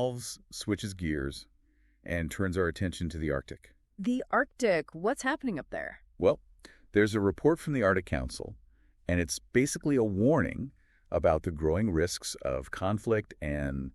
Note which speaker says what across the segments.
Speaker 1: Valves switches gears and turns our attention to the Arctic.
Speaker 2: The Arctic, what's happening up there?
Speaker 1: Well, there's a report from the Arctic Council, and it's basically a warning about the growing risks of conflict and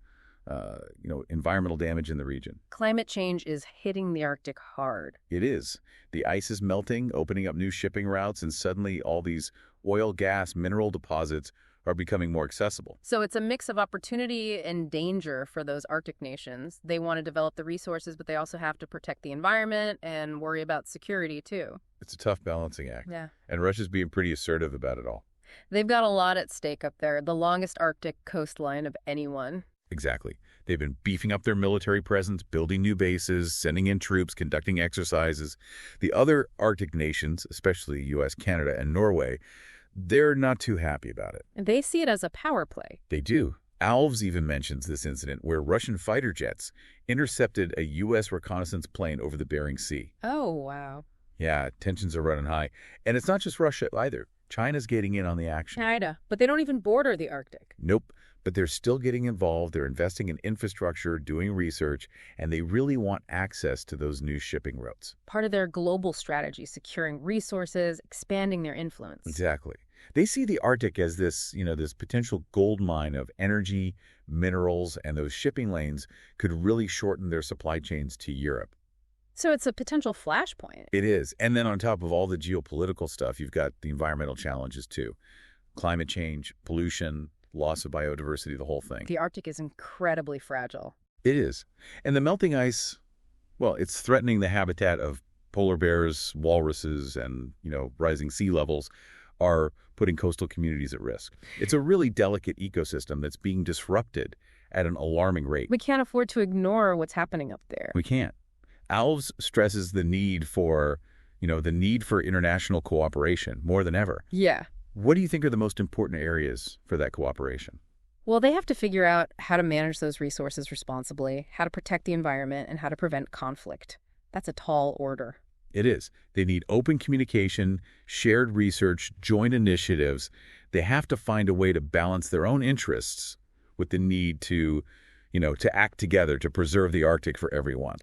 Speaker 1: environmental damage in the region.
Speaker 2: Climate change is hitting the Arctic hard.
Speaker 1: It is. The ice is melting, opening up new shipping routes, and suddenly all these oil, gas, mineral deposits are becoming more accessible.
Speaker 2: So it's a mix of opportunity and danger for those Arctic nations. They want to develop the resources, but they also have to protect the environment and worry about security, too.
Speaker 1: It's a tough balancing act.
Speaker 2: Yeah.
Speaker 1: And Russia's being pretty assertive about it all.
Speaker 2: They've got a lot at stake up there, the longest Arctic coastline of anyone.
Speaker 1: Exactly. They've been beefing up their military presence, building new bases, sending in troops, conducting exercises. The other Arctic nations, especially US, Canada, and Norway, they're not too happy about it.
Speaker 2: And they see it as a power play.
Speaker 1: They do. Alves even mentions this incident where Russian fighter jets intercepted a U.S. reconnaissance plane over the Bering Sea.
Speaker 2: Oh, wow.
Speaker 1: Yeah, tensions are running high. And it's not just Russia either. China's getting in on the action.
Speaker 2: China, but they don't even border the Arctic.
Speaker 1: Nope, but they're still getting involved. They're investing in infrastructure, doing research, and they really want access to those new shipping routes.
Speaker 2: Part of their global strategy, securing resources, expanding their influence.
Speaker 1: Exactly. They see the Arctic as this potential gold mine of energy, minerals, and those shipping lanes could really shorten their supply chains to Europe.
Speaker 2: So it's a potential flashpoint.
Speaker 1: It is. And then on top of all the geopolitical stuff, you've got the environmental challenges too. Climate change, pollution, loss of biodiversity, the whole thing.
Speaker 2: The Arctic is incredibly fragile.
Speaker 1: It is. And the melting ice, well, it's threatening the habitat of polar bears, walruses, and, rising sea levels are putting coastal communities at risk. It's a really delicate ecosystem that's being disrupted at an alarming rate.
Speaker 2: We can't afford to ignore what's happening up there.
Speaker 1: We can't. Alves stresses the need for international cooperation more than ever.
Speaker 2: Yeah.
Speaker 1: What do you think are the most important areas for that cooperation?
Speaker 2: Well, they have to figure out how to manage those resources responsibly, how to protect the environment, and how to prevent conflict. That's a tall order.
Speaker 1: It is. They need open communication, shared research, joint initiatives. They have to find a way to balance their own interests with the need to act together to preserve the Arctic for everyone.